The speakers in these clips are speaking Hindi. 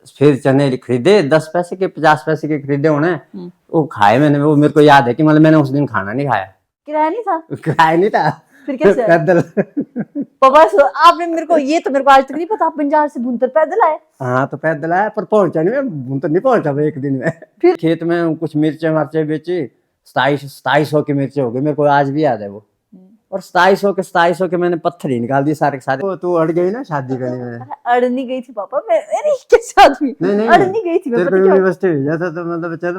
फिर चने खरीदे 10 पैसे के 50 पैसे के खरीदे होने। वो खाए मैंने, वो मेरे को याद है कि मतलब मैंने उस दिन खाना नहीं खाया। किराया नहीं था? किराया नहीं था, फिर कैसे आए? पैदल। पापा आपने मेरे को आज तक नहीं पता आप बंजार से भुंतर पैदल आए। हाँ तो पैदल आया, पर पहुंचा नहीं मैं, तो नहीं पहुंचा मैं एक दिन में। फिर खेत में कुछ मिर्चे मर्चे बेची, 2700 की मिर्चे हो गई, मेरे को आज भी याद है वो। और 2700 के मैंने पत्थर ही निकाल दिए सारे के सारे। तो तू अड़ गई ना शादी करने में। अड़ नहीं गई थी पापा मैं, अरे कैसे आदमी, नहीं अड़ नहीं गई थी मैं, तेरे पता को क्या? यूनिवर्सिटी भेजा था तो मतलब चल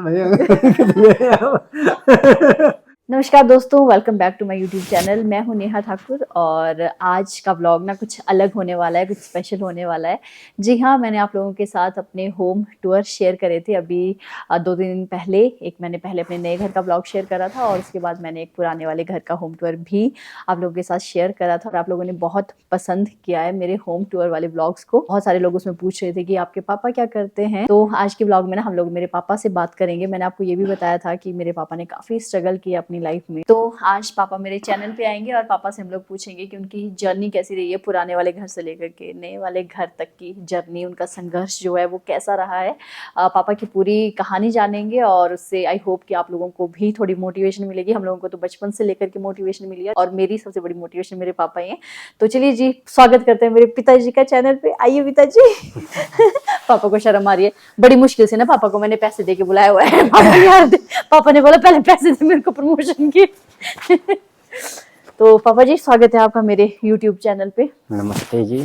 भैया। नमस्कार दोस्तों, welcome back to my YouTube channel. मैं हूं नेहा ठाकुर और आज का व्लॉग ना कुछ अलग होने वाला है, कुछ स्पेशल होने वाला है। जी हाँ, मैंने आप लोगों के साथ अपने होम टूर शेयर करे थे अभी 2 दिन पहले। एक मैंने पहले अपने नए घर का व्लॉग शेयर करा था और उसके बाद मैंने एक पुराने वाले घर का होम टूर भी आप लोगों के साथ शेयर करा था। और आप लोगों ने बहुत पसंद किया है मेरे होम टूर वाले व्लॉग्स को। बहुत सारे लोग उसमें पूछ रहे थे कि आपके पापा क्या करते हैं। तो आज के व्लॉग में ना हम लोग मेरे पापा से बात करेंगे। मैंने आपको ये भी बताया था कि मेरे पापा ने काफ़ी स्ट्रगल किया अपनी लाइफ में। तो आज पापा मेरे चैनल पे आएंगे और पापा से हम लोग पूछेंगे कि उनकी जर्नी कैसी रही है, पुराने वाले घर से लेकर के नए वाले घर तक की जर्नी, उनका संघर्ष जो है वो कैसा रहा है। पापा की पूरी कहानी जानेंगे और उससे आई होप कि आप लोगों को भी थोड़ी मोटिवेशन मिलेगी। हम लोगों को तो बचपन से लेकर के मोटिवेशन मिली है और मेरी सबसे बड़ी मोटिवेशन मेरे पापा ही हैं। तो चलिए जी, स्वागत करते हैं मेरे पिताजी का चैनल पे। आइए पिताजी। पापा को शर्म आ रही है, बड़ी मुश्किल से ना पापा को मैंने पैसे दे के बुलाया हुआ है। पापा ने बोला पहले पैसे दे मेरे को प्रमोशन की। तो पापा जी, स्वागत है आपका मेरे YouTube चैनल पे। नमस्ते जी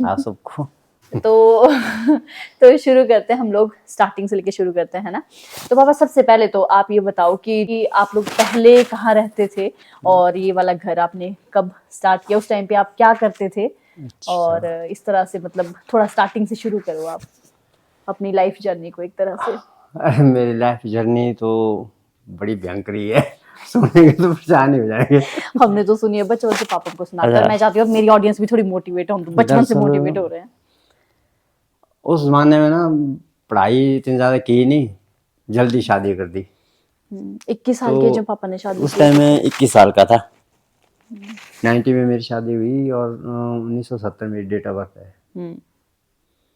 आप सबको। तो शुरू करते हैं हम लोग, स्टार्टिंग से लेके शुरू करते हैं ना। तो पापा सबसे पहले तो आप ये बताओ कि आप लोग पहले कहाँ रहते थे और ये वाला घर आपने कब स्टार्ट किया, उस टाइम पे आप क्या करते थे? और इस तरह से मतलब थोड़ा स्टार्टिंग से शुरू करो आप अपनी लाइफ जर्नी को एक तरह से। मेरी लाइफ जर्नी तो बड़ी भयंकर ही है, सुनेंगे तो परेशान ही हो जाएंगे। हमने तो सुनी है बचपन से, पापा को सुनाता है। मैं चाहती हूँ मेरी ऑडियंस भी थोड़ी मोटिवेट हो, हम तो बचपन से मोटिवेट हो रहे हैं। उस जमाने में ना पढ़ाई इतनी ज्यादा की नहीं, जल्दी शादी कर दी। 21 साल के जब पापा ने शादी की? उस टाइम में 21 साल का था। 90 में मेरी शादी हुई और 1970 मेरी डेट ऑफ बर्थ है।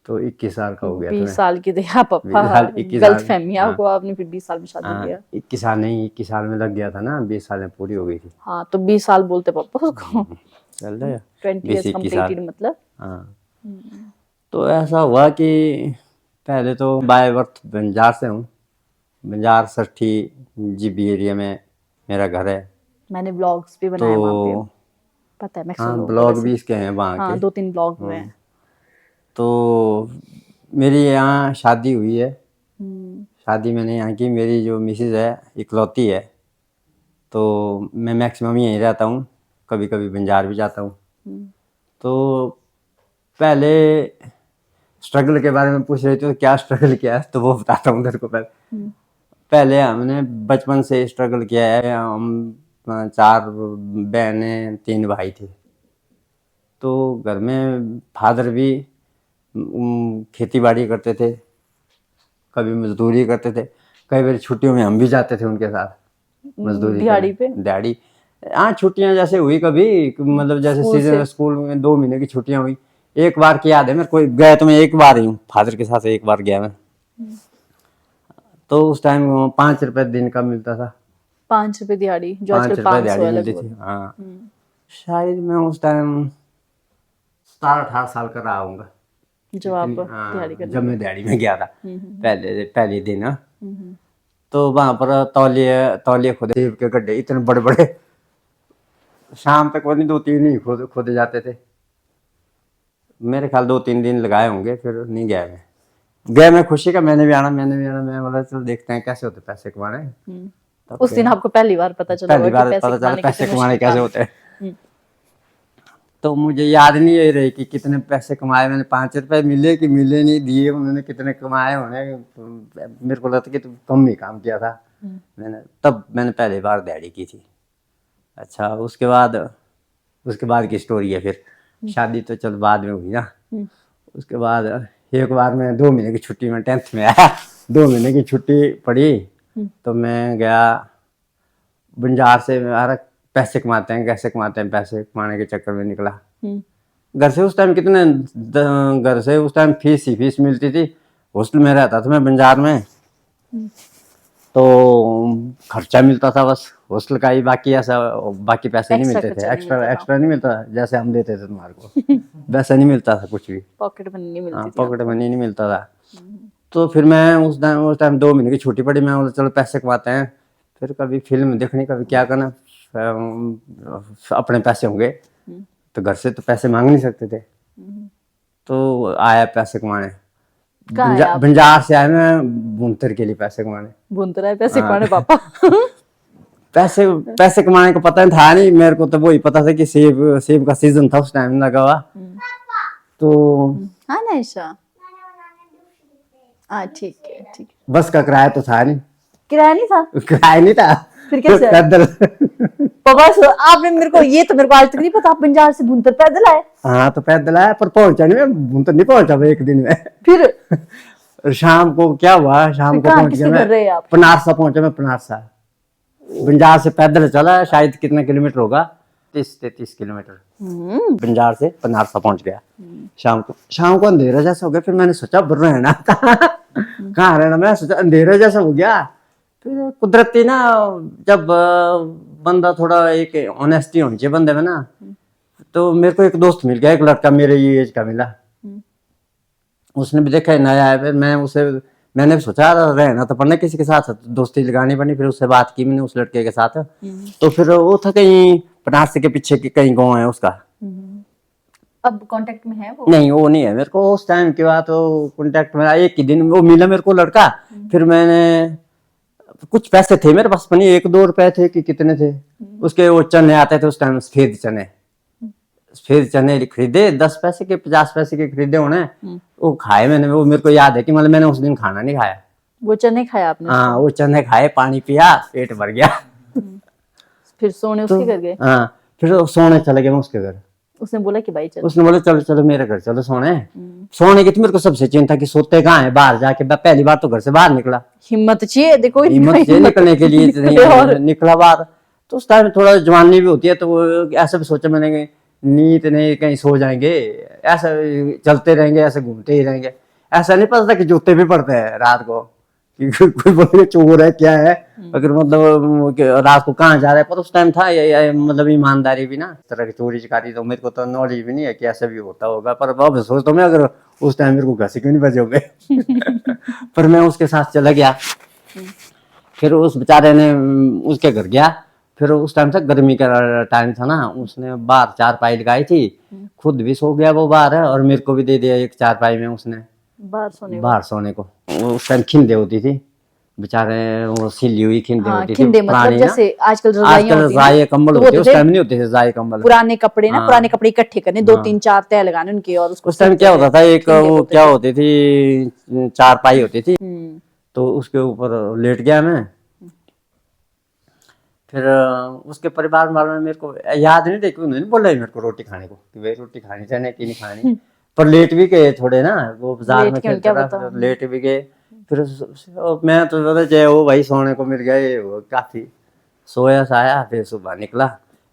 तो 21 साल का हो गया। 20 साल की थे पापा, गलत फहमी आपको, आपने फिर 20 साल में शादी किया। 21 साल नहीं, 21 साल में लग गया था ना, 20 साल में पूरी हो गई थी। हाँ तो 20 साल बोलते पापा उसको। चल रहा है 20 years completed मतलब। हाँ। तो ऐसा हुआ कि पहले तो बाय बर्थ बंजार से हूँ, बंजार साठी जीबी एरिया में मेरा घर है। मैंने ब्लॉग्स भी बनाए वहाँ पे, पता है मैक्सिमम हाँ, लोगों को ब्लॉग वैसे। भी इसके हैं वहाँ हाँ, के। 2-3 ब्लॉग हुए हैं। तो मेरी यहाँ शादी हुई है। शादी मैंने यहाँ की, मेरी जो मिसेज है इकलौती है। तो मैं मैक्सिमम यहीं रहता हूँ, कभी कभी बंजार भी जाता हूँ। तो पहले स्ट्रगल के बारे में पूछ रही थी तो क्या स्ट्रगल किया है, तो वो बताता हूँ तेरे को। पहले हमने बचपन से स्ट्रगल किया है। हम 4 बहनें 3 भाई थे। तो घर में फादर भी खेती बाड़ी करते थे, कभी मजदूरी करते थे। कई बार छुट्टियों में हम भी जाते थे उनके साथ मजदूरी दिहाड़ी पे। दिहाड़ी। हाँ, छुट्टियां जैसे हुई कभी, मतलब जैसे सीजन स्कूल में 2 महीने की छुट्टियां हुई। एक बार की याद है मेरे को, गया तो मैं एक बार ही हूँ, फादर के साथ एक बार गया मैं। तो उस टाइम 5 रुपए दिन का मिलता था। 5 रुपए दिहाड़ी, जो 5 आजकल रुपए 500 दिहाड़ी है मिलती लगभग। थी। हाँ, शायद मैं उस टाइम 17-18 साल का रहा हूँगा जब आप दिहाड़ी करने जब मैं दिहाड़ी में गया था पहले दिन। तो वहां पर तौलिए खुदे के गड्ढे इतने बड़े बड़े, शाम तक वो नहीं 2-3 ही खोदे जाते थे। मेरे ख्याल 2-3 दिन लगाए होंगे, फिर नहीं गया मैं खुशी का, मैंने भी आना। मैं बोला चल देखते हैं कैसे होते पैसे कमाने। उस दिन आपको पहली बार पता चला पैसे कमाने कैसे होते हैं। तो मुझे याद नहीं है रही कि कितने पैसे कमाए मैंने। 5 रुपए मिले कि मिले नहीं, दिए उन्होंने कितने कमाए होने। मेरे को लगता कि तो कम ही काम किया था मैंने पहली बार दिहाड़ी की थी। अच्छा, उसके बाद की स्टोरी है फिर। शादी तो चल बाद में हुई ना। उसके बाद एक बार मैं 2 महीने की छुट्टी में 10th में आया। 2 महीने की छुट्टी पड़ी तो मैं गया बंजार से। पैसे कमाते हैं, कैसे कमाते हैं, पैसे कमाने के चक्कर में निकला। घर से उस टाइम फीस ही फीस मिलती थी। हॉस्टल में रहता था मैं बंजार में, तो खर्चा मिलता था बस हॉस्टल का ही, बाकी ऐसा बाकी पैसे नहीं एक्स्ट्रा मिलते खर्चा थे, नहीं मिलता था। एक्स्ट्रा नहीं मिलता जैसे हम देते थे तुम्हारे को वैसा नहीं मिलता था कुछ भी। पॉकेट मनी नहीं मिलती थी पॉकेट आपको। मनी नहीं मिलता था। तो फिर मैं उस टाइम 2 महीने की छुट्टी पड़ी, मैं बोला चलो पैसे कमाते हैं, फिर कभी फिल्म देखनी कभी क्या करना, अपने पैसे होंगे तो घर से तो पैसे मांग नहीं सकते थे, तो आया पैसे कमाने। कहाँ है आप? बंजार से आया मैं बुनतर के लिए पैसे कमाने। बुनता है पैसे हाँ। कमाने पापा। पैसे पैसे कमाने का पता था नहीं मेरे को, तो वही पता था कि सेब सेब का सीजन था उस टाइम लगा हुआ, तो हाँ नाइशा, हाँ ठीक है ठीक है। बस का किराया तो था नहीं, किराया नहीं था? किराया नहीं था, फिर कैसे आए? पैदल पापा आपने मेरे को ये तो मेरे को आज तक नहीं पता, आप बंजार से भुंतर पैदल आए? हाँ तो पैदल आया, पर पहुंचा नहीं मैं, बुनतर नहीं पहुंचा मैं एक दिन में। फिर शाम को क्या हुआ, शाम को कहाँ पहुंच किसके गया घर रहे आप? मैं पनारसा पहुंचा मैं, पनारसा बंजार से पैदल चला, शायद कितना किलोमीटर होगा, 30-33 किलोमीटर बंजार से पनारसा पहुंच गया। शाम को अंधेरा जैसा हो गया, फिर मैंने सोचा बुर रहना कहाँ रहना, मैं सोचा अंधेरा जैसा हो गया, फिर कुदरती ना जब बंदा थोड़ा एक ऑनेस्टी होनी चाहिए बंदे में ना, तो मेरे को एक दोस्त मिल गया, एक लड़का मेरे ये एज का मिला, उसने भी देखा नया है, फिर मैंने भी सोचा रहना तो पड़ना किसी के साथ, दोस्ती लगानी पड़ी, फिर उससे बात की मैंने उस लड़के के साथ, तो फिर वो था कहीं बनारस के पीछे की कहीं गाँव है उसका। अब कांटेक्ट में है वो? नहीं वो नहीं है मेरे को, उस टाइम के बाद तो कांटेक्ट में एक ही दिन वो मिला मेरे को लड़का, फिर मैंने कुछ पैसे थे मेरे पास, पता नहीं 1-2 रुपए थे कि कितने थे, उसके वो चने आते थे उस टाइम, सफेद चने खरीदे, 10 पैसे के 50 पैसे के खरीदे होने, वो खाए मैंने, वो मेरे को याद है कि मतलब मैंने उस दिन खाना नहीं खाया। वो चने खाया आपने? हाँ वो चने खाए, पानी पिया, पेट भर गया। फिर सोने उसके घर गए? हाँ फिर सोने चले गए मैं उसके घर। उसने बोला कि भाई चलो? उसने बोला चलो चलो मेरे घर चलो सोने की तो मेरे को सबसे चिंता कि सोते कहाँ है बाहर जाके, मैं पहली बार तो घर से बाहर निकला, हिम्मत चाहिए देखो, हिम्मत चाहिए निकलने के लिए, निकला बाहर, तो उस टाइम थोड़ा जवानी भी होती है, तो वो ऐसा भी सोचा मैंने कि नींद नहीं कहीं सो जाएंगे, ऐसा चलते रहेंगे, ऐसे घूमते ही रहेंगे, ऐसा नहीं पता था कि जूते भी पड़ते हैं रात को, कि कोई बोले चोर है क्या है, अगर मतलब रात को कहाँ जा रहा है, पर उस टाइम था ये मतलब ईमानदारी भी ना, इस तरह की चोरी चकारी तो मेरे को तो नॉलेज भी नहीं है कि ऐसा भी होता होगा, पर अब सोचता हूँ मैं अगर उस टाइम मेरे को घर से क्यों नहीं बजे होंगे। पर मैं उसके साथ चला गया, फिर उस बेचारे ने उसके घर गया, फिर उस टाइम तक गर्मी का टाइम था ना, उसने बाहर चारपाई लगाई थी, खुद भी सो गया वो बाहर है, और मेरे को भी दे दिया एक चारपाई में उसने बाहर सोने को। उस टाइम खिंदे होती थी बेचारे, वो सिली हुई खिंदे होती थी खिंदे मतलब पुरानी जैसे आजकल आजकल रजाई कंबल तो होते वो उस टाइम नहीं होते थे रजाई कंबल, पुराने कपड़े ना, हाँ। पुराने कपड़े इकट्ठे करने, 2-3-4 तह लगाने उनके, और उसको उस टाइम क्या होता था, एक खिंदे वो बोलते क्या थे। होती थी चारपाई होती थी, तो उसके ऊपर लेट गया मैं, फिर उसके परिवार वालों ने मेरे को याद नहीं थे कि उन्होंने बोला मेरे को रोटी खाने को कि भाई रोटी खानी चाहिए कि नहीं खानी, पर लेट भी गए थोड़े ना, वो बाजार लेट में क्यों, फिर क्या थोड़ा बताऊं? लेट भी गए, फिर मैं तो बोला जय वो भाई सोने को मिल गए, वो काफी सोया साया, फिर सुबह निकला,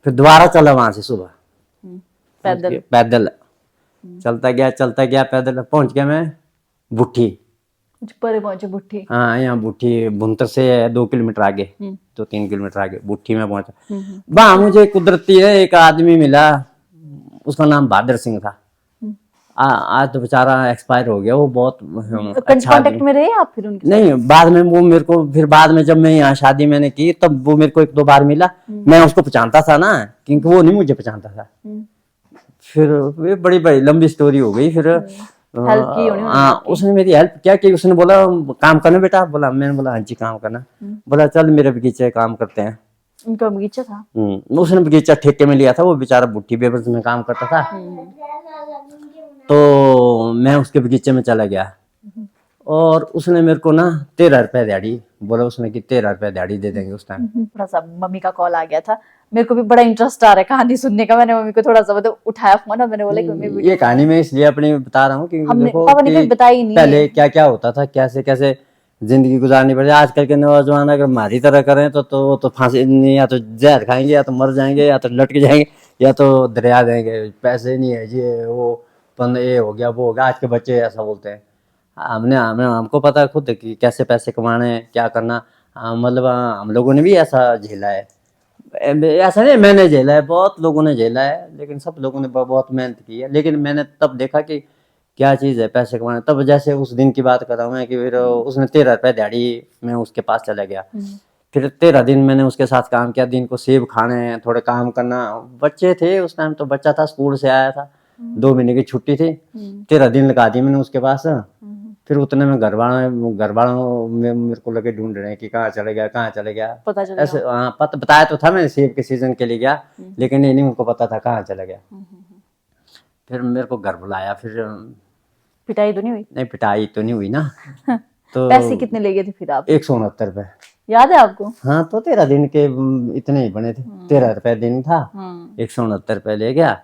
फिर दोबारा चला वहां से सुबह पैदल चलता गया पैदल, पहुंच गया मैं बुट्ठी, कुछ परे पहुंचे बुट्ठी। हाँ यहाँ बुट्ठी भुंतर से 2 किलोमीटर आगे, 2-3 किलोमीटर आगे बुट्ठी में पहुंचा, वहां मुझे कुदरती है एक आदमी मिला, उसका नाम बहादुर सिंह था, आज तो बेचारा एक्सपायर हो गया, वो बहुत अच्छा कांटेक्ट में रहे आप फिर उनके? नहीं, बाद में वो मेरे को, फिर बाद में जब मैं यहाँ शादी मैंने की तब वो मेरे को 1-2 बार मिला, मैं उसको पहचानता था ना, क्योंकि वो नहीं मुझे पहचानता था, फिर ये बड़ी बड़ी लंबी स्टोरी हो गई, फिर हेल्प की होनी उन्होंने? उसने मेरी हेल्प क्या की, उसने बोला काम करना बेटा, बोला मैंने बोला हाँ जी काम करना, बोला चल मेरे बगीचे काम करते हैं, उनका बगीचा था? उसने बगीचा ठेके में लिया था, वो बेचारा बुट्टी बेबस में काम करता था, तो मैं उसके बगीचे में चला गया, और उसने मेरे को ना 13 रुपए दिहाड़ी बोला, उसने कि 13 रुपए दिहाड़ी दे देंगे उस टाइम। थोड़ा सा मम्मी का कॉल आ गया था, मेरे को भी बड़ा इंटरेस्ट आ रहा है कहानी सुनने का, मैंने मम्मी को थोड़ा सा मतलब उठाया फोन और मैंने बोला कि मम्मी ये कहानी मैं इसलिए अपनी बता रहा हूँ कि देखो पापा ने कि कभी बताई नहीं पहले क्या क्या होता था, कैसे कैसे जिंदगी गुजारनी पड़ती है, आजकल के नौजवान अगर हमारी तरह करें तो फांसी, या तो जहर खाएंगे, या तो मर जाएंगे, या तो लटक जाएंगे, या तो दरिया जाएंगे, पैसे नहीं है ये वो ये हो गया वो हो गया, आज के बच्चे ऐसा बोलते हैं, हमको पता है खुद कि कैसे पैसे कमाने हैं, क्या करना। मतलब हम लोगों ने भी ऐसा झेला है। ऐसा नहीं मैंने झेला है, बहुत लोगों ने झेला है, लेकिन सब लोगों ने बहुत मेहनत की है। लेकिन मैंने तब देखा कि क्या चीज़ है पैसे कमाना। तब जैसे उस दिन की बात कर रहा हूँ मैं कि फिर उसने 13 रुपये दिहाड़ी में उसके पास चला गया। फिर 13 दिन मैंने उसके साथ काम किया। दिन को सेब खाने हैं, थोड़े काम करना। बच्चे थे उस टाइम, तो बच्चा था, स्कूल से आया था, 2 महीने की छुट्टी थी। 13 दिन लगा दी मैंने उसके पास। फिर उतने में घर वालों में मेरे को लगे ढूंढ रहे हैं कि कहाँ चले गया, कहाँ चले गया। पता चल ऐसे हाँ, पता बताया तो था मैंने, सेब के सीजन के लिए गया, लेकिन ये नहीं उनको पता था कहाँ चला गया। फिर मेरे को घर बुलाया। फिर पिटाई तो नहीं हुई? नहीं, पिटाई तो नहीं हुई ना। तो पैसे कितने ले गए थे फिर आप? 169 रुपये। याद है आपको? हाँ, तो 13 दिन के इतने ही बने थे। 13 रुपये दिन था, 169 रुपये ले गया।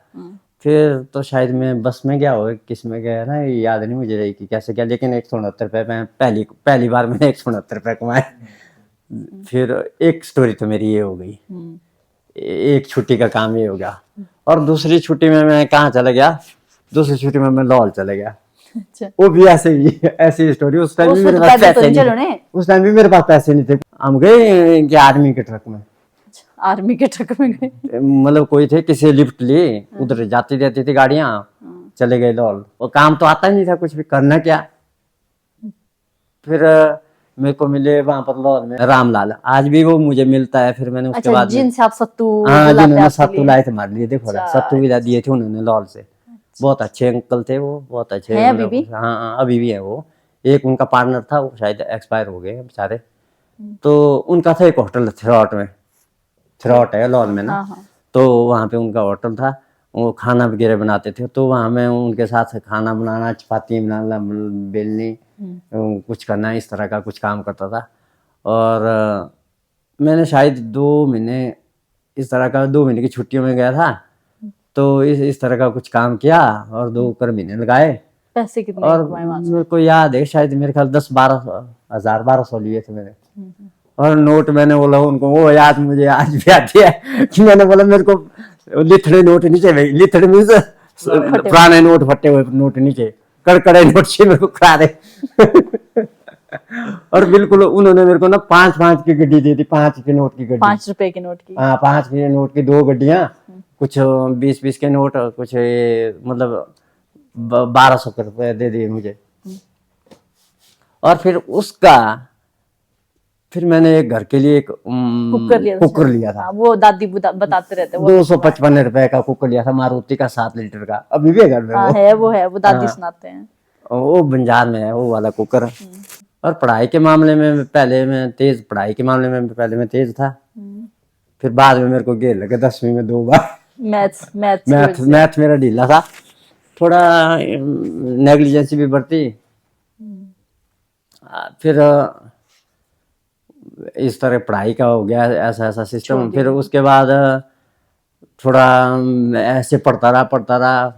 फिर तो शायद मैं बस में गया हो, किस में गया ना, ये याद नहीं मुझे रही कि कैसे गया, लेकिन 169 रुपये में पहली बार मैंने 169 रुपये कमाए। फिर एक स्टोरी तो मेरी ये हो गई, एक छुट्टी का काम ये हो गया। और दूसरी छुट्टी में मैं कहाँ चला गया, दूसरी छुट्टी में मैं लाहौर चला गया। अच्छा। वो भी ऐसी स्टोरी। उस टाइम भी मेरे पास पैदल तो पैसे नहीं नहीं चलो थे। ने? उस टाइम भी मेरे पास पैसे नहीं थे। हम गए कि आर्मी के ट्रक में, आर्मी के ट्रक में गए? मतलब कोई थे, किसी लिफ्ट लिए, उधर जाती रहती थी गाड़ियां, चले गए लाहौर। और काम तो आता ही नहीं था कुछ भी, करना क्या। फिर मेरे को मिले वहां पर लाहौर में रामलाल, आज भी वो मुझे मिलता है। फिर मैंने उसके अच्छा, बाद जिनसे आप सत्तू हाँ, बुलाते जिन्होंने आपके सत्तू लिए? लाए थे हमारे लिए, देखो अच्छा, सत्तू भी ला दिए थे उन्होंने लाहौर से। बहुत अच्छे अंकल थे वो, बहुत अच्छे। हैं अभी भी? हाँ हाँ, अभी भी है वो। एक उनका पार्टनर था, वो शायद एक्सपायर हो गए बेचारे। तो उनका था एक होटल थ्रोट में, थ्रोट है लाहौर में ना। हाँ, हाँ। तो वहाँ पे उनका होटल था, वो खाना वगैरह बनाते थे। तो वहाँ मैं उनके साथ खाना बनाना, चपाती बनाना, बेलनी, कुछ करना, इस तरह का कुछ काम करता था। और मैंने शायद 2 महीने इस तरह का, 2 महीने की छुट्टियों में गया था। तो इस तरह का कुछ काम किया और 2 महीने लगाए। पैसे कितने और कमाए वहां से? मेरे को याद है शायद मेरे ख्याल 12,000 लिए थे मैंने। और नोट मैंने बोला उनको, वो याद मुझे आज भी आती है कि मैंने बोला मेरे को लिथड़े नोट नहीं चाहिए। लिथड़े मीन्स पुराने नोट, फटे हुए नोट नहीं चाहिए, कड़कड़े नोट चाहिए मेरे को, कड़े। और बिल्कुल उन्होंने मेरे को ना 5-5 की गड्डी दी थी, 5 के नोट की गड्डी। 5 रुपए के नोट की? हाँ, 5 के नोट की 2 गड्डियां, कुछ 20-20 के नोट, कुछ मतलब 1200 रुपए दे दिए मुझे। और फिर मैंने एक घर के लिए एक कुकर लिया था। वो दादी बताते रहते हैं। 255 रुपए का कुकर लिया था, मारुति का 7 लीटर का, अभी भी है घर में। वो दादी सुनाते हैं। वो बंजार में है वो वाला कुकर। और पढ़ाई के मामले में पहले मैं तेज था। फिर बाद में मेरे को घेर लगे 10वीं में 2 बार। मैथ मेरा ढीला था, थोड़ा नेग्लिजेंसी भी बढ़ती। फिर इस तरह पढ़ाई का हो गया, ऐसा सिस्टम। फिर उसके बाद थोड़ा ऐसे पढ़ता रहा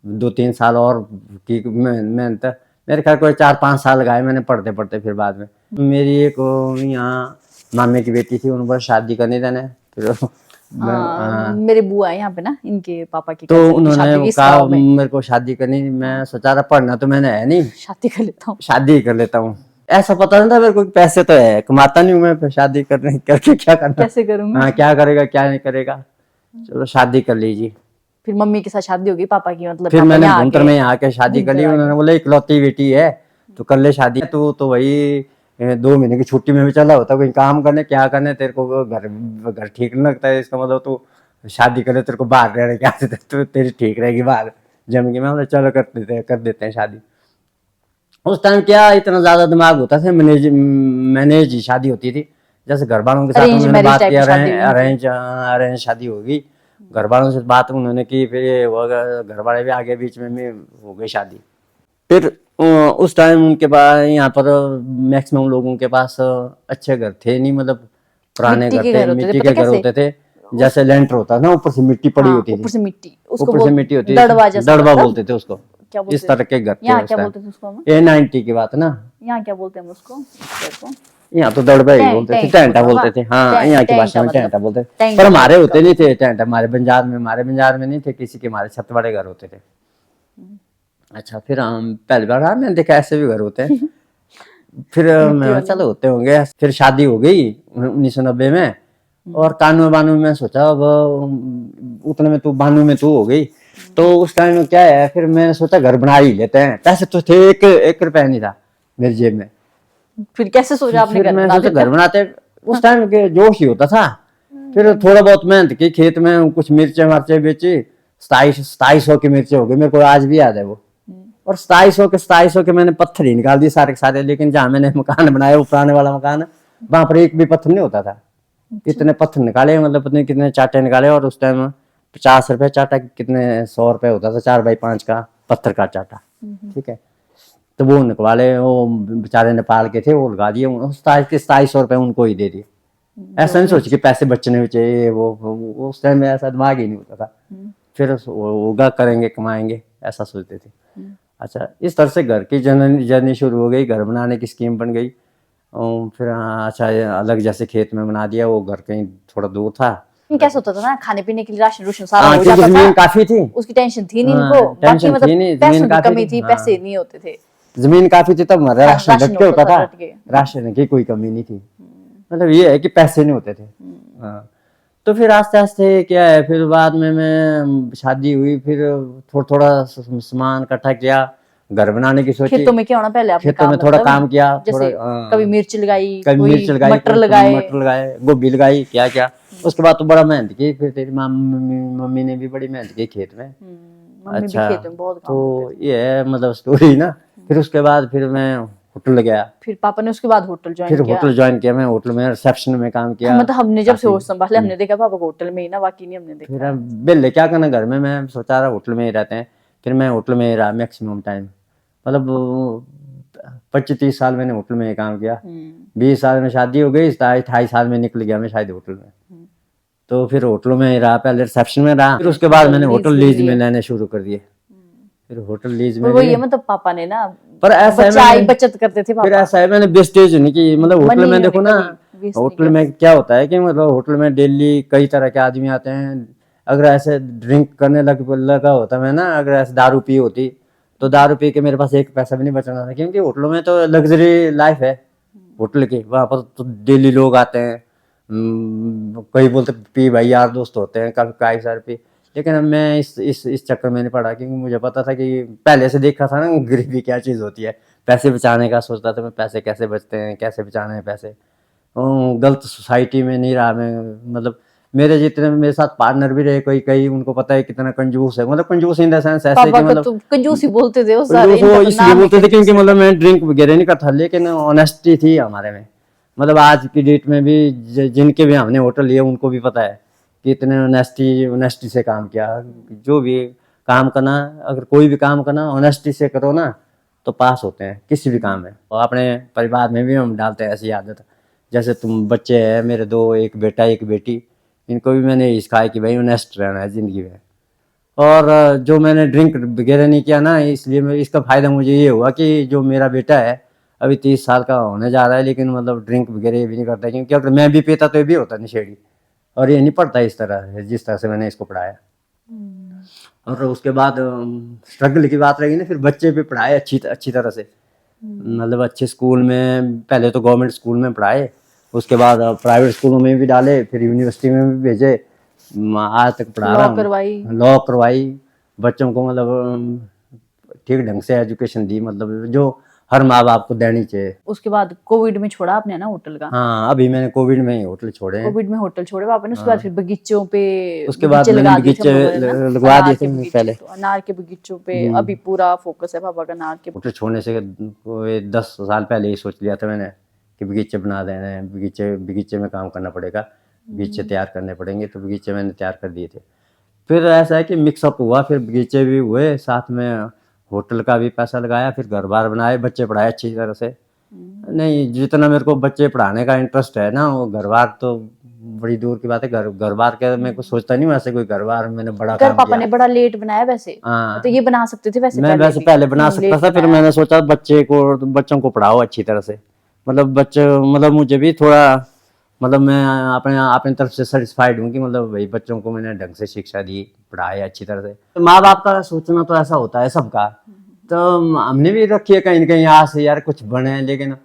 2-3 साल और की मेहनत। मेरे ख्याल कोई 4-5 साल गए मैंने पढ़ते पढ़ते। फिर बाद में मेरी एक यहाँ मामे की बेटी थी, उनको शादी करनी थी। फिर मेरे बुआ है यहाँ पे ना, इनके पापा की, तो उन्होंने कहा मेरे को शादी करनी। मैं सोचा रहा पढ़ना तो मैंने है नहीं, शादी कर लेता हूँ। ऐसा पता नहीं था मेरे को पैसे तो है, कमाता नहीं हूँ मैं, शादी करके क्या करना, कैसे करूँगा। हाँ, क्या करेगा क्या नहीं करेगा, चलो शादी कर लीजिए। फिर मम्मी के साथ शादी होगी पापा की, मतलब फिर मैंने भुंतर में आके शादी कर ली। उन्होंने बोला इकलौती बेटी है तो कर ले शादी। तू तो वही 2 महीने की छुट्टी में भी चला होता, कोई काम करने, क्या करने, तेरे को घर ठीक नहीं लगता है, इसका मतलब तू शादी कर ले, तेरे को बाहर रहने की आदत है, तो तेरी ठीक रहेगी बाहर जम। मैं बोला चलो कर देते हैं शादी। उस टाइम क्या इतना ज्यादा दिमाग होता था, मैनेज शादी होती थी। जैसे घर वालों के साथ उन्होंने बात किया, अरेंज शादी होगी, घर वालों से बात उन्होंने की, फिर घर वाले भी आगे, बीच में हो गई शादी। फिर उस टाइम उनके पास, यहाँ पर मैक्सिमम लोगों के पास अच्छे घर थे नहीं, मतलब पुराने घर थे, मिट्टी के घर होते थे। जैसे लेंटर होता था, ऊपर से मिट्टी पड़ी होती थी, ऊपर से मिट्टी होती है, दड़वा बोलते थे उसको। इस तरह के घर थे। क्या बोलते थे उसको? A90 की बात ना, यहाँ क्या बोलते हैं उसको? यहाँ तो दड़बा ही बोलते थे, टेंटा बोलते थे। हाँ, यहाँ की भाषा में टेंटा बोलते थे, पर हमारे होते नहीं थे टेंट। हमारे बंजार में नहीं थे किसी के, हमारे छत वाले घर होते थे। अच्छा, फिर हम पहली बार मैंने देखा ऐसे भी घर होते हैं। फिर मैं चलो होते होंगे। फिर शादी हो गई 1990 में, और 91 में सोचा अब उतने में तो 92 में तो हो गई। तो उस टाइम में क्या है, फिर मैंने सोचा घर बना ही लेते हैं। पैसे तो थे, एक रुपया नहीं था मेरी जेब में। फिर कैसे सोचा आपने फिर घर मैं बना सोचा देते घर बनाते, उस टाइम के जोश ही होता था। फिर थोड़ा बहुत मेहनत की, खेत में कुछ मिर्चे मर्चे बेची। 2700 की मिर्चे हो गई, मेरे को आज भी याद है वो। और 2700 के मैंने पत्थर ही निकाल दिए सारे के सारे। लेकिन जहाँ मैंने मकान बनाया, वो पुराने वाला मकान, वहां पर एक भी पत्थर नहीं होता था। इतने पत्थर निकाले, मतलब पता नहीं कितने चाटे निकाले। और उस टाइम 50 रुपए चाटा, कितने 100 रुपए होता था 4x5 का पत्थर का चाटा। ठीक है, तो वो निकवाले। वो बेचारे नेपाल के थे, वो लगा दिए। 2700 रुपए उनको ही दे दिए। ऐसा नहीं सोच कि पैसे बचने चाहिए, वो उस टाइम में ऐसा दिमाग ही नहीं होता था। फिर होगा, करेंगे, कमाएंगे, ऐसा सोचते थे। अच्छा, इस तरह से घर की जर्नी शुरू हो गई। घर बनाने की स्कीम बन गई। और फिर अच्छा, अलग जैसे खेत में बना दिया। वो घर कहीं थोड़ा दूर था। कैसे होता था ना, खाने पीने के लिए राशन रूशन सारा हाँ, हो क्योंकि जाता जमीन था, काफी थी। उसकी टेंशन थी नहीं हाँ, इनको। बाकी टेंशन मतलब थी नहीं, पैसों जमीन की काफी कमी थी। थी, हाँ, पैसे नहीं होते थे। जमीन काफी थी, तब हमारा राशन राशन रट के होता था। रट के। राशन की कोई कमी नहीं थी। मतलब ये है कि पैसे नहीं होते थे। हाँ, तो फिर आस्ते आस्ते क्या है, फिर बाद में मैं शादी हुई। फिर थोड़ा थोड़ा सामान इकट्ठा किया, घर बनाने की सोची। खेतों में क्या होना, पहले आपने खेतों काम में थोड़ा मतलब काम किया, थोड़ा जैसे कभी मिर्च लगाई, कभी कोई मिर्च लगाई, मटर कभी लगाए। मटर लगाए, गोभी लगाई, क्या क्या। उसके बाद तो बड़ा मेहनत की। फिर तेरी मम्मी ने भी बड़ी मेहनत की खेत में। मम्मी भी अच्छा, खेत में बहुत काम तो करते थे। ये है मतलब स्टोरी ना। फिर उसके बाद फिर मैं होटल गया। फिर पापा ने उसके बाद होटल फिर ज्वाइन किया। होटल ज्वाइन किया। मैं होटल में रिसेप्शन में काम किया। मतलब हमने जब से काफी। होश संभाले हमने देखा पापा को होटल में ही ना, बाकी नहीं हमने फिर देखा। अब बेले क्या करना घर में, मैं सोचा रहा होटल में ही रहते हैं। फिर मैं होटल में ही रहा मैक्सिमम टाइम। मतलब 25-30 साल मैंने होटल में ही काम किया। 20 साल में शादी हो गई, 28 साल में निकल गया मैं शायद होटल में। तो फिर होटल में ही रहा, पहले रिसेप्शन में रहा। फिर उसके बाद मैंने होटल लीज में लेने शुरू कर दिए। फिर होटल लीज में वही लिए। है, मतलब पापा ने ना पर ऐसा है बचाई, मैंने, बचत करते थे फिर पापा। ऐसा है मैंने वेस्टेज नहीं की। मतलब होटल मनी में इन्होंने देखो ना, कभी वेस्ट नहीं होटल किया। में क्या होता है कि मतलब होटल में डेली कई तरह के आदमी आते हैं। अगर ऐसे ड्रिंक करने लगा होता मैं ना, अगर ऐसे दारू पी होती, तो दारू पी के मेरे पास एक पैसा भी नहीं बचना था। क्योंकि होटलों में तो लग्जरी लाइफ है होटल की। वहाँ पर तो डेली लोग आते हैं। कई बोलते पी भाई, यार दोस्त होते हैं, कभी कई सारे पी। लेकिन अब मैं इस चक्कर में नहीं पड़ा, क्योंकि मुझे पता था कि पहले से देखा था ना गरीबी क्या चीज़ होती है। पैसे बचाने का सोचता था मैं, पैसे कैसे बचते हैं, कैसे बचाने हैं पैसे। गलत सोसाइटी में नहीं रहा मैं। मतलब मेरे जितने मेरे साथ पार्टनर भी रहे, कोई कई उनको पता है कितना कंजूस है। मतलब कंजूस इन द सेंस ऐसे पापा कि का मतलब तो कंजूस ही बोलते थे वो सारे, कंजूस वो इनका तो इसलिए नाम ही बोलते थे कंजूस क्योंकि है। मतलब मैं ड्रिंक वगैरह नहीं करता। लेकिन ऑनेस्टी थी हमारे में। मतलब आज की डेट में भी जिनके भी हमने होटल लिए उनको भी पता है कि इतने ऑनेस्टी से काम किया। जो भी काम करना, अगर कोई भी काम करना ऑनेस्टी से करो ना, तो पास होते हैं किसी भी काम में। और अपने परिवार में भी हम डालते हैं ऐसी आदत। जैसे तुम बच्चे हैं मेरे, दो, एक बेटा एक बेटी, इनको भी मैंने यही सिखाया कि भाई ऑनेस्ट रहना है ज़िंदगी में। और जो मैंने ड्रिंक वगैरह नहीं किया ना, इसलिए इसका फ़ायदा मुझे ये हुआ कि जो मेरा बेटा है अभी 30 साल का होने जा रहा है, लेकिन मतलब ड्रिंक वगैरह भी नहीं करता। क्योंकि अगर मैं भी पीता तो ये भी होता नशेड़ी। और ये नहीं पढ़ता इस तरह, जिस तरह से मैंने इसको पढ़ाया। और उसके बाद स्ट्रगल की बात रही ना, फिर बच्चे भी पढ़ाए अच्छी तरह से। मतलब अच्छे स्कूल में, पहले तो गवर्नमेंट स्कूल में पढ़ाए, उसके बाद प्राइवेट स्कूलों में भी डाले, फिर यूनिवर्सिटी में भी भेजे। आज तक पढ़ा रहा लॉ हूँ। करवाई। लॉ करवाई बच्चों को। मतलब ठीक ढंग से एजुकेशन दी, मतलब जो हर माँ बाप को देनी चाहिए। उसके बाद कोविड में छोड़ा आपने ना होटल का। हाँ, अभी मैंने कोविड में ही होटल छोड़े हैं। कोविड में होटल छोड़े पापा ने, उसके बाद फिर बगीचों पे उसके बाद बगीचे मैंने लगा दिए थे हम बगीचे लोगों ने ना, लगवा दिए अनार के थे बगीचे। पहले। तो अनार के बगीचों पे अभी पूरा फोकस है पापा का, अनार के। होटल छोड़ने से 10 साल पहले ही सोच लिया था मैंने कि बगीचे बना देना है। बगीचे में काम करना पड़ेगा, बगीचे तैयार करने पड़ेंगे। तो बगीचे मैंने तैयार कर दिए थे। फिर ऐसा है कि मिक्सअप हुआ, फिर बगीचे भी हुए, साथ में होटल का भी पैसा लगाया, फिर घर बार बनाए, बच्चे पढ़ाए अच्छी तरह से। नहीं, जितना मेरे को बच्चे पढ़ाने का इंटरेस्ट है ना, वो घर बार तो बड़ी दूर की बात है। घर बार के मैं कुछ सोचता नहीं वैसे, कोई घर बार मैंने बड़ा घर काम पापा किया। ने बड़ा लेट बनाया वैसे, हाँ, तो ये बना सकते थे वैसे मैं पहले वैसे भी, पहले बना इन्होंने सकता लेट था। फिर बनाया। मैंने सोचा बच्चों को पढ़ाओ अच्छी तरह से। मतलब बच्चे, मतलब मुझे भी थोड़ा, मतलब मैं अपने तरफ से सेटिस्फाइड हूँ कि मतलब भाई बच्चों को मैंने ढंग से शिक्षा दी, पढ़ाया अच्छी तरह से। माँ बाप का सोचना तो ऐसा होता है सबका तो हमने भी रखी है कहीं न कहीं आस यार कुछ बने, लेकिन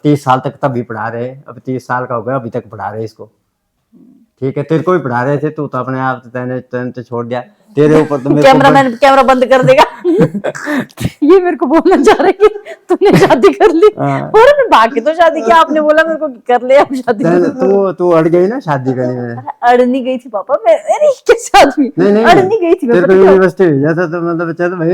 30 साल तक तभी पढ़ा रहे, अब 30 साल का हो गया अभी तक पढ़ा रहे इसको। ठीक है, तेरे को भी पढ़ा रहे थे, तू तो अपने आप तैने तो छोड़ दिया, तेरे ऊपर तो मेरे को कैमरामैन कैमरा बंद कर देगा। ये मेरे को बोलना चाह रहा है कि तूने शादी कर ली। और मैं बाकी तो शादी किया, आपने बोला मेरे को कर ले अब शादी। तू अड़ गई ना शादी करने में। अड़नी गई थी पापा मैं, अरे कैसे आदमी, नहीं अड़नी गई थी मैं। तेरे को यूनिवर्सिटी भेजा था तो मतलब चल भाई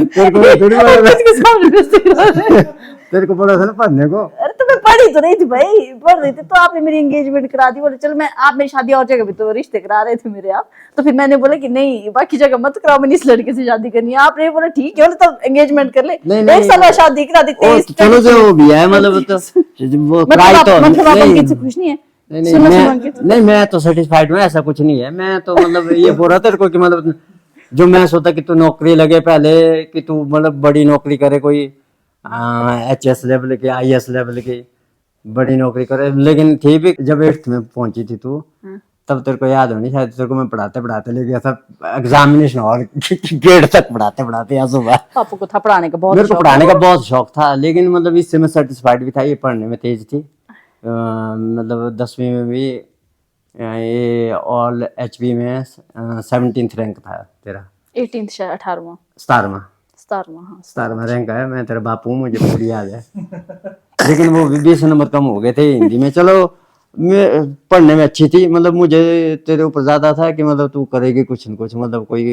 तेरे को थोड़ी किसके सामने बेइज्जती करा रहे हैं? तेरे को पड़ा था ना पढ़ने को। अरे तो मैं पढ़ी तो नहीं थी भाई, पढ़ रही थी तो आपने मेरी एंगेजमेंट करा दी। बोले चल मैं, आप मेरी शादी और जगह भी तो रिश्ते करा रहे थे मेरे आप, तो फिर मैंने बोला कि नहीं बाकी जगह मत कराओ, मैंने इस लड़के से शादी करनी है। आपने बोला ठीक है तो एंगेजमेंट कर ले, एक साल बाद शादी करा दी। चलो जो भी है मतलब तो वो ट्राई तो मतलब आप अंकित से खुश नहीं है? नहीं मैं तो सेटिस्फाइड हूँ, ऐसा कुछ नहीं है। मैं तो मतलब ये बोल रहा तेरे को कि मतलब जो मैं सोचा कि तू नौकरी लगे पहले, कि तू मतलब बड़ी नौकरी करे, कोई HS लेवल की, IS लेवल की बड़ी नौकरी करे। लेकिन थी भी जब 8th में पहुंची थी तू, तब तेरे को याद होनी शायद, तेरे को मैं पढ़ाते पढ़ाते ले गया था एग्जामिनेशन हॉल गेट तक, पढ़ाते पढ़ाते यहाँ सुबह। पापा को था पढ़ाने का बहुत, मेरे को पढ़ाने का बहुत शौक था, लेकिन मतलब इससे मैं सेटिस्फाइड भी था, ये पढ़ने में तेज थी। मतलब 10वीं में भी ये ऑल HB में 17th रैंक था तेरा। 18th शायद 18वां 17वां 17वां रैंक है। मैं तेरा बापू हूँ, मुझे पूरी याद है। लेकिन वो भी 20 नंबर कम हो गए थे हिंदी में। चलो मैं पढ़ने में अच्छी थी, मतलब मुझे तेरे ऊपर ज्यादा था कि मतलब तू करेगी कुछ न कुछ, मतलब कोई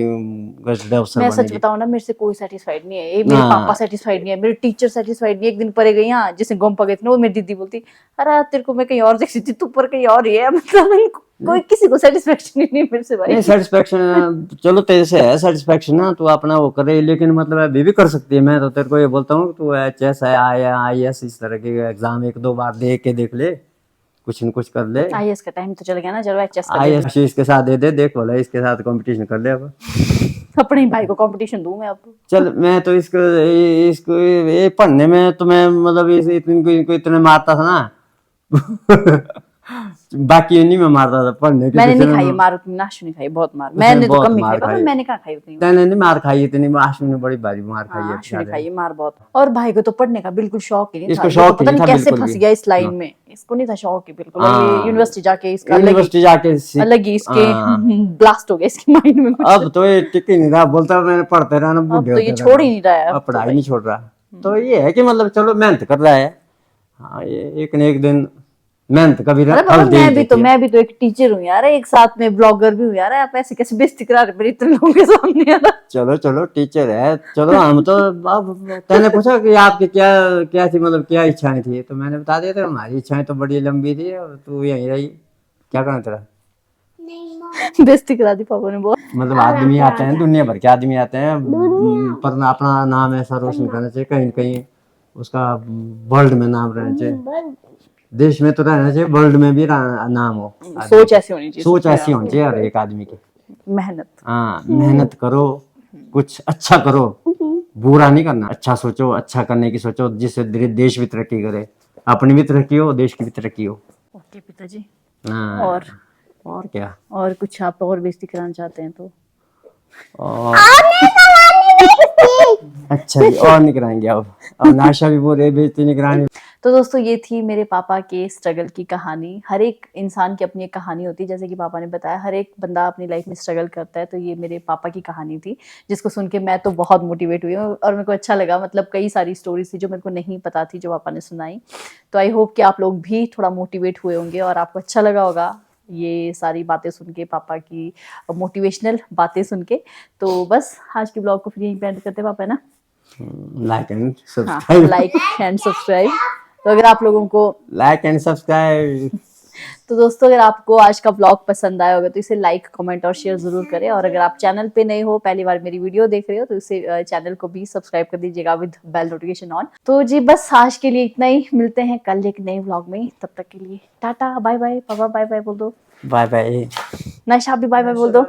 गजब अफसर मैं सच बनेगी। बताऊं ना, मेरे से कोई सेटिस्फाइड नहीं है, ये मेरे पापा सेटिस्फाइड नहीं है, मेरे टीचर सेटिस्फाइड नहीं है। एक दिन परे गई यहाँ, जिसे गोम्पा गए थे ना, वो मेरी दीदी बोलती अरे तेरे को मैं कहीं और देखती थी, तू पर कहीं और ही है। मतलब कोई किसी को सेटिस्फेक्शन नहीं मेरे से भाई। नहीं सेटिस्फेक्शन चलो तेरे से है सेटिस्फेक्शन ना, तू अपना वो करे, लेकिन मतलब अभी भी कर सकती है। मैं तो तेरे को ये बोलता हूँ तू HS है, IS इस तरह के एग्जाम 1-2 बार देख ले, कुछ न कुछ कर ले। IS का टाइम तो चल गया ना, चलो HS का IS इसके साथ दे देख बोला, इसके साथ कंपटीशन कर ले अब। अपने ही भाई को कंपटीशन दूं मैं अब। चल मैं तो इसको ये पढ़ने में तो मैं मतलब इतने मारता था ना बाकी नहीं मैं मारता था, पढ़ने के मैंने नहीं खाई मार, नाशु नहीं खाई, बहुत मार मैंने तो कम ही खाई पापा, मैंने कहाँ खाई उतनी। तैने नहीं मार खाई इतनी, आशु ने बड़ी भारी मार खाई है। आशु ने खाई मार बहुत। और भाई को तो पढ़ने का बिल्कुल शौक ही नहीं था, इसको शौक पता नहीं नहीं था कैसे बिल्कुल फंस भी। गया इस लाइन में, इसको नहीं था शौक ही बिल्कुल। ये यूनिवर्सिटी जाके इसका यूनिवर्सिटी जाके अलग ही इसके ब्लास्ट हो गया इसके माइंड में कुछ। अब तो ये टिक ही नहीं रहा, बोलता मैंने पढ़ते रहना, अब तो ये छोड़ ही नहीं रहा है, अब पढ़ाई नहीं छोड़ रहा। तो ये है कि मतलब चलो मेहनत कर रहा है। हाँ, ये एक न एक दिन मेहनत का भी फल दे ही देती है। मैं भी तो एक टीचर हूँ यार, एक साथ में ब्लॉगर भी हूँ यार। आप ऐसे कैसे बेइज्जती करा रहे मेरे इतने लोगों के सामने यार। चलो टीचर है, चलो हम तो अब तैने पूछा कि आपकी क्या थी, मतलब क्या इच्छाएं थी, तो मैंने बता दिया था हमारी इच्छाएं तो बड़ी लंबी थी और तू यहीं रही, क्या करना तेरा। बेइज्जती करा दी पापा ने बहुत। मतलब आदमी आते हैं, दुनिया भर के आदमी आते हैं, पर अपना नाम ऐसा रोशन करना चाहिए, कहीं न कहीं उसका वर्ल्ड में नाम रहना चाहिए, देश में तो रहना चाहिए, वर्ल्ड में भी नाम हो। सोच ऐसी होनी चाहिए, सोच ऐसी होनी चाहिए हर एक आदमी की। मेहनत, हाँ मेहनत करो, कुछ अच्छा करो, बुरा नहीं करना, अच्छा सोचो, अच्छा करने की सोचो, जिससे देश भी तरक्की करे, अपनी भी तरक्की हो, देश की भी तरक्की हो। ओके पिताजी। हाँ और क्या, और कुछ आप और बेइज्जती कराना चाहते हैं तो और अच्छा जी, और नहीं कराएंगे अब नाशा भी बोल रहे बेइज्जती नहीं करानी। तो दोस्तों ये थी मेरे पापा के स्ट्रगल की कहानी। हर एक इंसान की अपनी एक कहानी होती है, जैसे कि पापा ने बताया हर एक बंदा अपनी लाइफ में स्ट्रगल करता है। तो ये मेरे पापा की कहानी थी, जिसको सुन के मैं तो बहुत मोटिवेट हुई हूँ और मेरे को अच्छा लगा। मतलब कई सारी स्टोरीज थी जो मेरे को नहीं पता थी, जो पापा ने सुनाई। तो आई होप कि आप लोग भी थोड़ा मोटिवेट हुए होंगे और आपको अच्छा लगा होगा ये सारी बातें सुन के, पापा की मोटिवेशनल बातें सुन के। तो बस आज के ब्लॉग को फिर यहीं पे एंड करते हैं पापा, है ना। Like and subscribe, like and subscribe. तो अगर आप लोगों को लाइक एंड सब्सक्राइब, तो दोस्तों अगर आपको आज का ब्लॉग पसंद आया होगा तो इसे लाइक, कमेंट और शेयर जरूर करें। और अगर आप चैनल पे नए हो, पहली बार मेरी वीडियो देख रहे हो, तो इसे चैनल को भी सब्सक्राइब कर दीजिएगा विद बेल नोटिफिकेशन ऑन। तो जी बस आज के लिए इतना ही, मिलते हैं कल एक नए ब्लॉग में। तब तक के लिए टाटा, बाय बाय। पापा बाय बाय बोल दो। Bye bye. नाइशा भी बाय बाय बोल दो।